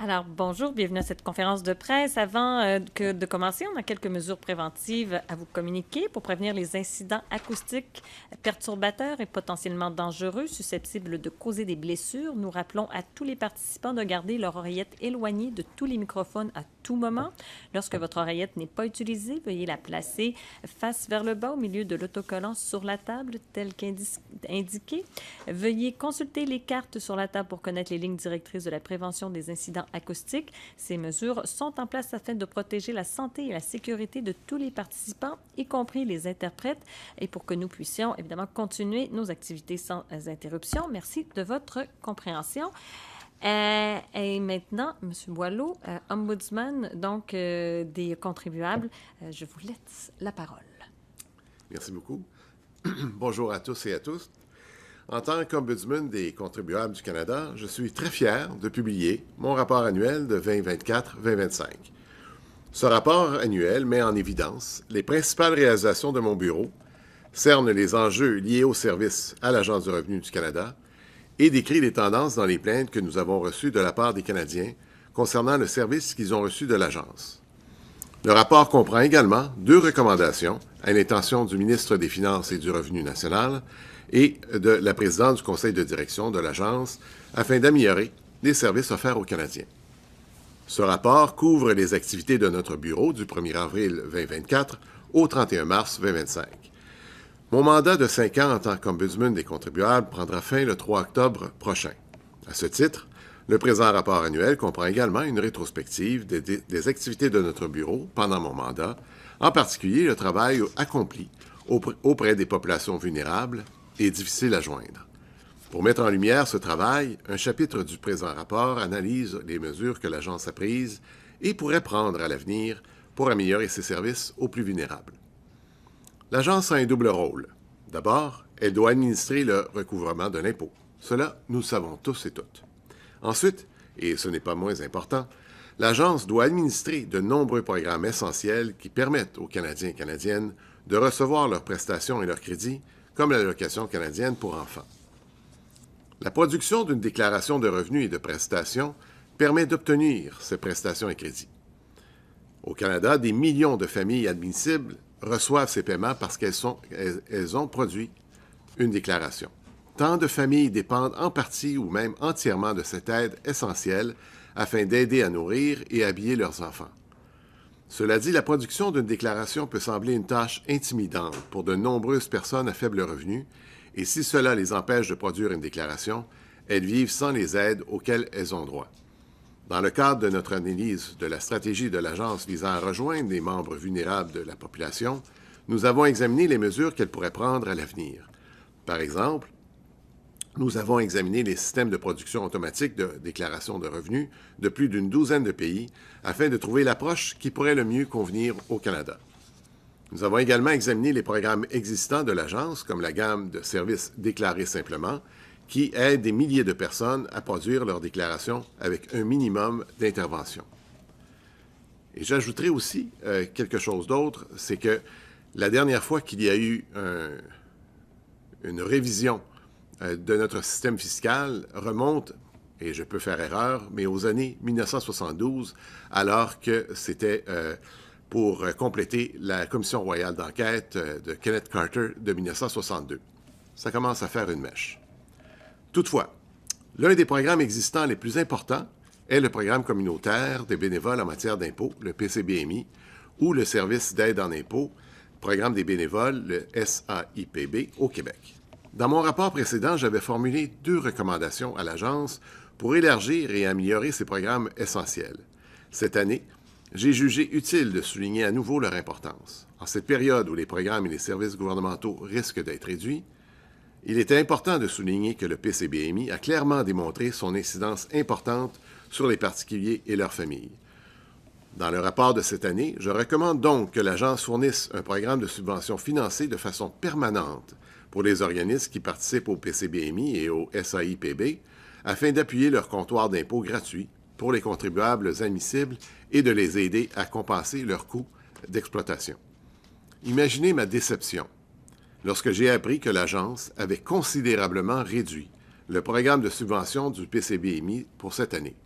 Alors, bonjour, bienvenue à cette conférence de presse. Avant de commencer, on a quelques mesures préventives à vous communiquer pour prévenir les incidents acoustiques perturbateurs et potentiellement dangereux susceptibles de causer des blessures. Nous rappelons à tous les participants de garder leur oreillette éloignée de tous les microphones à tout moment. Lorsque votre oreillette n'est pas utilisée, veuillez la placer face vers le bas au milieu de l'autocollant sur la table, tel qu'indiqué. Veuillez consulter les cartes sur la table pour connaître les lignes directrices de la prévention des incidents acoustiques. Ces mesures sont en place afin de protéger la santé et la sécurité de tous les participants, y compris les interprètes, et pour que nous puissions évidemment continuer nos activités sans interruption. Merci de votre compréhension. Et maintenant, M. Boileau, ombudsman donc des contribuables, je vous laisse la parole. Merci beaucoup. Bonjour à tous et à tous. En tant qu'ombudsman des contribuables du Canada, je suis très fier de publier mon rapport annuel de 2024-2025. Ce rapport annuel met en évidence les principales réalisations de mon bureau, cerne les enjeux liés aux services à l'Agence du revenu du Canada et décrit les tendances dans les plaintes que nous avons reçues de la part des Canadiens concernant le service qu'ils ont reçu de l'Agence. Le rapport comprend également 2 recommandations à l'intention du ministre des Finances et du Revenu national et de la présidente du conseil de direction de l'Agence afin d'améliorer les services offerts aux Canadiens. Ce rapport couvre les activités de notre bureau du 1er avril 2024 au 31 mars 2025. Mon mandat de 5 ans en tant qu'ombudsman des contribuables prendra fin le 3 octobre prochain. À ce titre, le présent rapport annuel comprend également une rétrospective des activités de notre bureau pendant mon mandat, en particulier le travail accompli auprès des populations vulnérables et difficiles à joindre. Pour mettre en lumière ce travail, un chapitre du présent rapport analyse les mesures que l'Agence a prises et pourrait prendre à l'avenir pour améliorer ses services aux plus vulnérables. L'Agence a un double rôle. D'abord, elle doit administrer le recouvrement de l'impôt. Cela, nous le savons tous et toutes. Ensuite, et ce n'est pas moins important, l'Agence doit administrer de nombreux programmes essentiels qui permettent aux Canadiens et Canadiennes de recevoir leurs prestations et leurs crédits, comme l'allocation canadienne pour enfants. La production d'une déclaration de revenus et de prestations permet d'obtenir ces prestations et crédits. Au Canada, des millions de familles admissibles reçoivent ces paiements parce qu'elles ont produit une déclaration. Tant de familles dépendent en partie ou même entièrement de cette aide essentielle afin d'aider à nourrir et habiller leurs enfants. Cela dit, la production d'une déclaration peut sembler une tâche intimidante pour de nombreuses personnes à faible revenu, et si cela les empêche de produire une déclaration, elles vivent sans les aides auxquelles elles ont droit. Dans le cadre de notre analyse de la stratégie de l'Agence visant à rejoindre les membres vulnérables de la population, nous avons examiné les mesures qu'elle pourrait prendre à l'avenir. Par exemple, nous avons examiné les systèmes de production automatique de déclaration de revenus de plus d'une douzaine de pays afin de trouver l'approche qui pourrait le mieux convenir au Canada. Nous avons également examiné les programmes existants de l'Agence, comme la gamme de services déclarés simplement, qui aident des milliers de personnes à produire leur déclaration avec un minimum d'intervention. Et j'ajouterai aussi quelque chose d'autre, c'est que la dernière fois qu'il y a eu une révision de notre système fiscal remonte, et je peux faire erreur, mais aux années 1972, alors que c'était pour compléter la commission royale d'enquête de Kenneth Carter de 1962. Ça commence à faire une mèche. Toutefois, l'un des programmes existants les plus importants est le programme communautaire des bénévoles en matière d'impôts, le PCBMI, ou le service d'aide en impôts, programme des bénévoles, le SAIPB, au Québec. Dans mon rapport précédent, j'avais formulé 2 recommandations à l'Agence pour élargir et améliorer ces programmes essentiels. Cette année, j'ai jugé utile de souligner à nouveau leur importance. En cette période où les programmes et les services gouvernementaux risquent d'être réduits, il était important de souligner que le PCBMI a clairement démontré son incidence importante sur les particuliers et leurs familles. Dans le rapport de cette année, je recommande donc que l'Agence fournisse un programme de subvention financé de façon permanente pour les organismes qui participent au PCBMI et au SAIPB afin d'appuyer leur comptoir d'impôt gratuit pour les contribuables admissibles et de les aider à compenser leurs coûts d'exploitation. Imaginez ma déception lorsque j'ai appris que l'Agence avait considérablement réduit le programme de subvention du PCBMI pour cette année.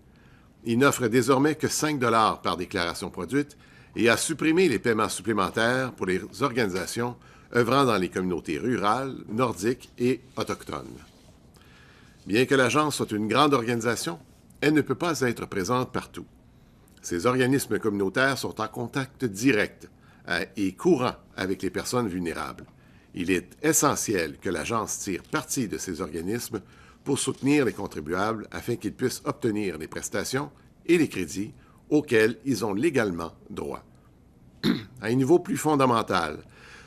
Il n'offre désormais que 5 $ par déclaration produite et a supprimé les paiements supplémentaires pour les organisations œuvrant dans les communautés rurales, nordiques et autochtones. Bien que l'Agence soit une grande organisation, elle ne peut pas être présente partout. Ces organismes communautaires sont en contact direct et courant avec les personnes vulnérables. Il est essentiel que l'Agence tire parti de ces organismes pour soutenir les contribuables afin qu'ils puissent obtenir les prestations et les crédits auxquels ils ont légalement droit. À un niveau plus fondamental,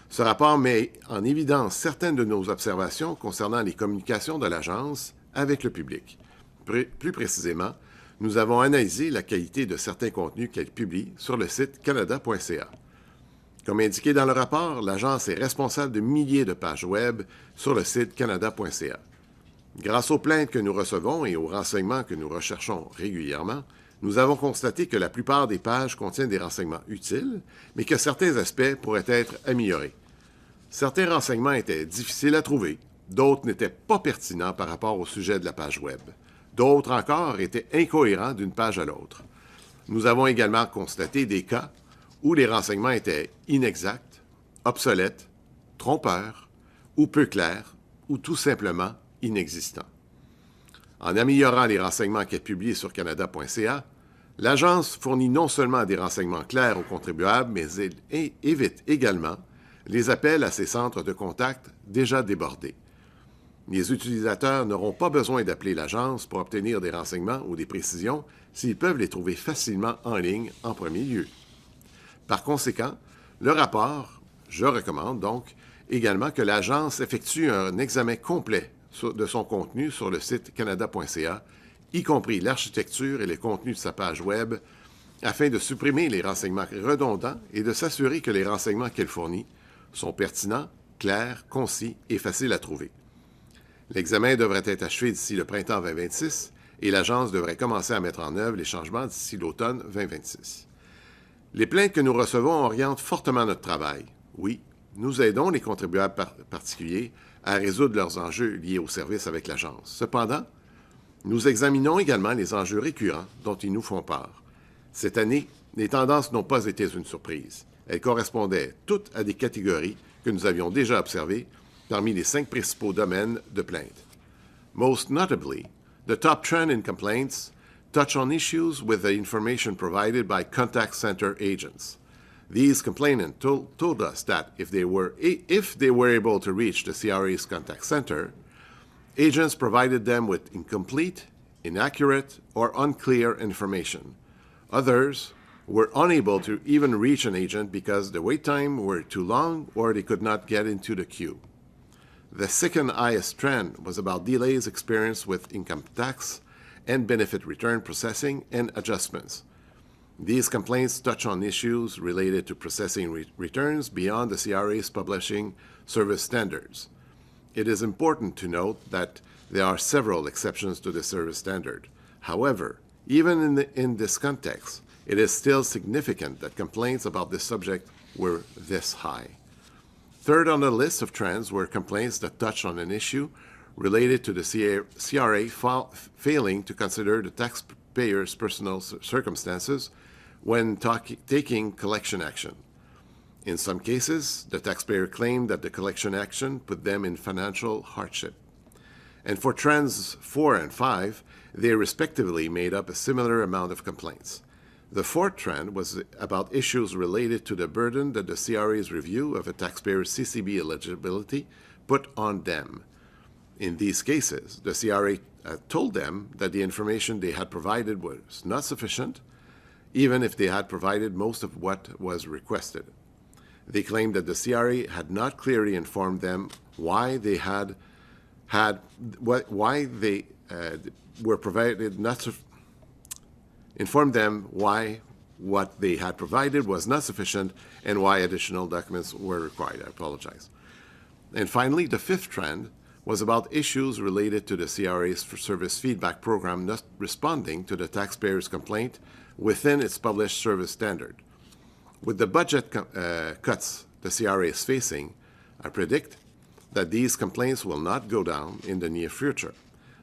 ce rapport met en évidence certaines de nos observations concernant les communications de l'Agence avec le public. Plus précisément, nous avons analysé la qualité de certains contenus qu'elle publie sur le site canada.ca. Comme indiqué dans le rapport, l'Agence est responsable de milliers de pages web sur le site canada.ca. Grâce aux plaintes que nous recevons et aux renseignements que nous recherchons régulièrement, nous avons constaté que la plupart des pages contiennent des renseignements utiles, mais que certains aspects pourraient être améliorés. Certains renseignements étaient difficiles à trouver, d'autres n'étaient pas pertinents par rapport au sujet de la page web. D'autres encore étaient incohérents d'une page à l'autre. Nous avons également constaté des cas où les renseignements étaient inexacts, obsolètes, trompeurs, ou peu clairs, ou tout simplement inexistants. En améliorant les renseignements qu'elle publie sur canada.ca, l'Agence fournit non seulement des renseignements clairs aux contribuables, mais elle évite également les appels à ses centres de contact déjà débordés. Les utilisateurs n'auront pas besoin d'appeler l'Agence pour obtenir des renseignements ou des précisions s'ils peuvent les trouver facilement en ligne en premier lieu. Par conséquent, le rapport, je recommande donc également que l'Agence effectue un examen complet de son contenu sur le site canada.ca, y compris l'architecture et le contenu de sa page web, afin de supprimer les renseignements redondants et de s'assurer que les renseignements qu'elle fournit sont pertinents, clairs, concis et faciles à trouver. L'examen devrait être achevé d'ici le printemps 2026 et l'Agence devrait commencer à mettre en œuvre les changements d'ici l'automne 2026. Les plaintes que nous recevons orientent fortement notre travail. Oui, nous aidons les contribuables particuliers à résoudre leurs enjeux liés au service avec l'Agence. Cependant, nous examinons également les enjeux récurrents dont ils nous font part. Cette année, les tendances n'ont pas été une surprise. Elles correspondaient toutes à des catégories que nous avions déjà observées parmi les 5 principaux domaines de plainte. Most notably, the top trend in complaints touch on issues with the information provided by contact center agents. These complainants told us that if they were able to reach the CRA's contact center, agents provided them with incomplete, inaccurate, or unclear information. Others were unable to even reach an agent because the wait time were too long or they could not get into the queue. The second highest trend was about delays experienced with income tax and benefit return processing and adjustments. These complaints touch on issues related to processing returns beyond the CRA's publishing service standards. It is important to note that there are several exceptions to the service standard. However, even in this context, it is still significant that complaints about this subject were this high. Third on the list of trends were complaints that touched on an issue related to the CRA failing to consider the taxpayer's personal circumstances when taking collection action. In some cases, the taxpayer claimed that the collection action put them in financial hardship. And for trends 4 and 5, they respectively made up a similar amount of complaints. The fourth trend was about issues related to the burden that the CRA's review of a taxpayer's CCB eligibility put on them. In these cases, the CRA told them that the information they had provided was not sufficient, even if they had provided most of what was requested. They claimed that the CRA had not clearly informed them why they were provided not informed them why what they had provided was not sufficient and why additional documents were required. I apologize. And finally, the fifth trend was about issues related to the CRA's service feedback program not responding to the taxpayer's complaint within its published service standard. With the budget cuts the CRA is facing, I predict that these complaints will not go down in the near future.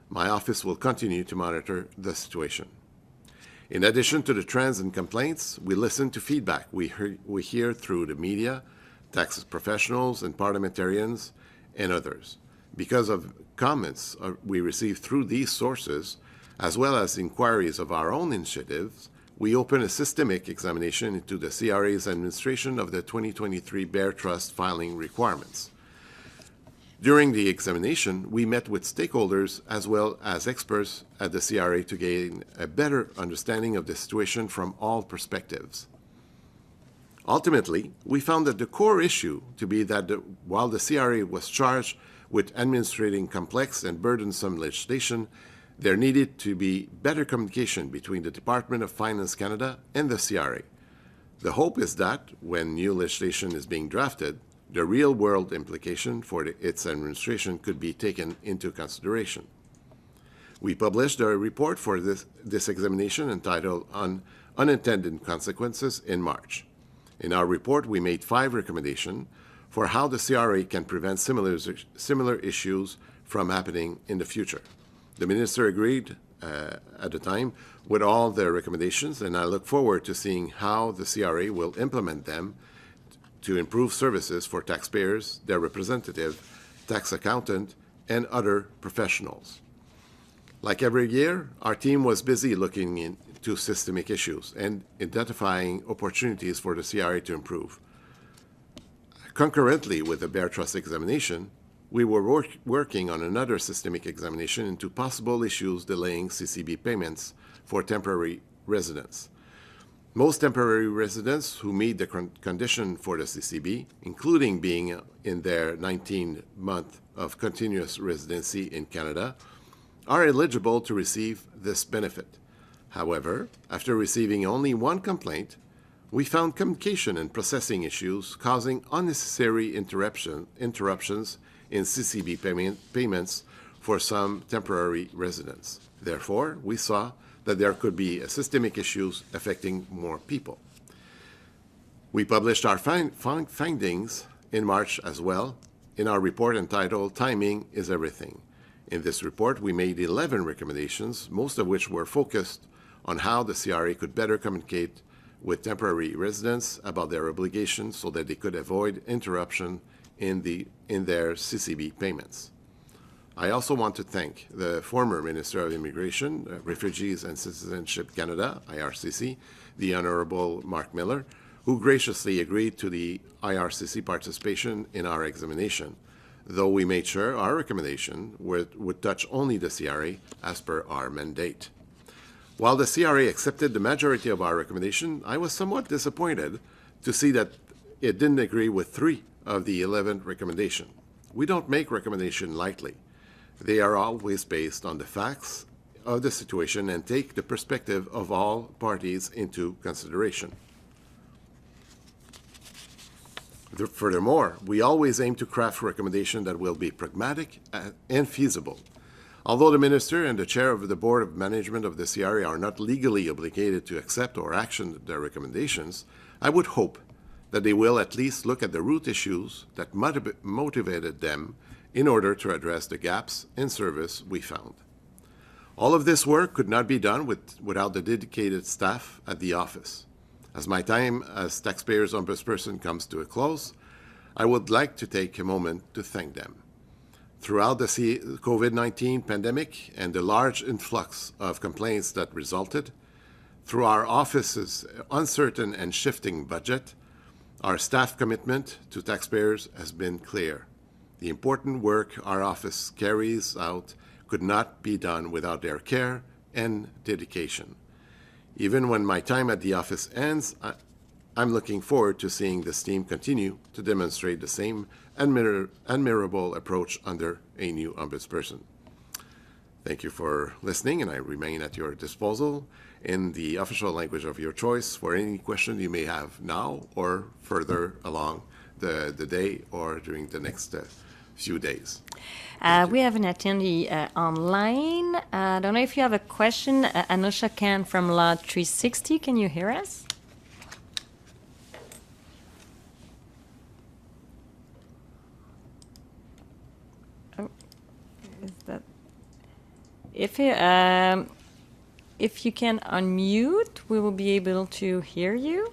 My office will continue to monitor the situation. In addition to the trends and complaints, we listen to feedback we hear through the media, tax professionals and parliamentarians, and others. Because of comments we receive through these sources, as well as inquiries of our own initiatives, we open a systemic examination into the CRA's administration of the 2023 Bear Trust filing requirements. During the examination, we met with stakeholders as well as experts at the CRA to gain a better understanding of the situation from all perspectives. Ultimately, we found that the core issue to be that while the CRA was charged with administrating complex and burdensome legislation, there needed to be better communication between the Department of Finance Canada and the CRA. The hope is that when new legislation is being drafted, the real-world implication for its administration could be taken into consideration. We published a report for this examination entitled On Unintended Consequences in March. In our report, we made 5 recommendations for how the CRA can prevent similar issues from happening in the future. The Minister agreed at the time with all the recommendations, and I look forward to seeing how the CRA will implement them to improve services for taxpayers, their representative, tax accountant, and other professionals. Like every year, our team was busy looking into systemic issues and identifying opportunities for the CRA to improve. Concurrently with the Bear Trust examination, we were working on another systemic examination into possible issues delaying CCB payments for temporary residents. Most temporary residents who meet the condition for the CCB, including being in their 19th month of continuous residency in Canada, are eligible to receive this benefit. However, after receiving only one complaint, we found communication and processing issues causing unnecessary interruptions in CCB payments for some temporary residents. Therefore, we saw that there could be systemic issues affecting more people. We published our findings in March as well in our report entitled Timing is Everything. In this report, we made 11 recommendations, most of which were focused on how the CRA could better communicate with temporary residents about their obligations so that they could avoid interruption in their CCB payments. I also want to thank the former Minister of Immigration, Refugees and Citizenship Canada, IRCC, the Honourable Mark Miller, who graciously agreed to the IRCC participation in our examination, though we made sure our recommendation would touch only the CRA as per our mandate. While the CRA accepted the majority of our recommendation, I was somewhat disappointed to see that it didn't agree with 3 of the 11 recommendations. We don't make recommendations lightly. They are always based on the facts of the situation and take the perspective of all parties into consideration. Furthermore, we always aim to craft recommendations that will be pragmatic and feasible. Although the Minister and the Chair of the Board of Management of the CRA are not legally obligated to accept or action their recommendations, I would hope that they will at least look at the root issues that motivated them in order to address the gaps in service we found. All of this work could not be done without the dedicated staff at the office. As my time as taxpayers' ombudsperson comes to a close, I would like to take a moment to thank them. Throughout the COVID-19 pandemic and the large influx of complaints that resulted, through our office's uncertain and shifting budget, our staff commitment to taxpayers has been clear. The important work our office carries out could not be done without their care and dedication. Even when my time at the office ends, I'm looking forward to seeing this team continue to demonstrate the same admirable approach under a new ombudsperson. Thank you for listening, and I remain at your disposal in the official language of your choice for any question you may have now or further along the day or during the next few days. We have an attendee online. I don't know if you have a question. Anusha Khan from Law 360. Can you hear us? Oh, is that... If you, if you can unmute, we will be able to hear you.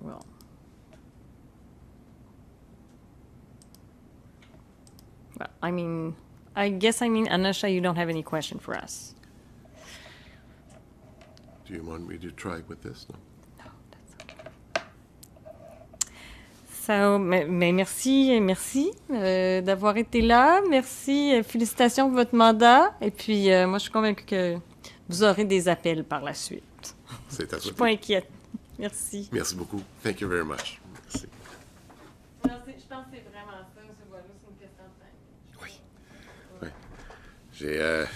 Well. Well, Anusha, you don't have any question for us. Do you want me to try with this? No? No, that's okay. So, mais merci d'avoir été là. Merci, félicitations pour votre mandat. Et puis, moi, je suis convaincue que vous aurez des appels par la suite. C'est à Je suis pas inquiète. Merci. Merci beaucoup. Thank you very much. Merci. Je pense que c'est vraiment ça, M. Boileau, c'est une question de timing. Oui. Je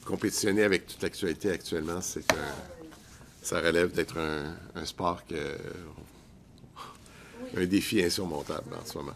compétitionnais avec toute l'actualité actuellement. C'est que ça relève d'être un sport un défi insurmontable en ce moment.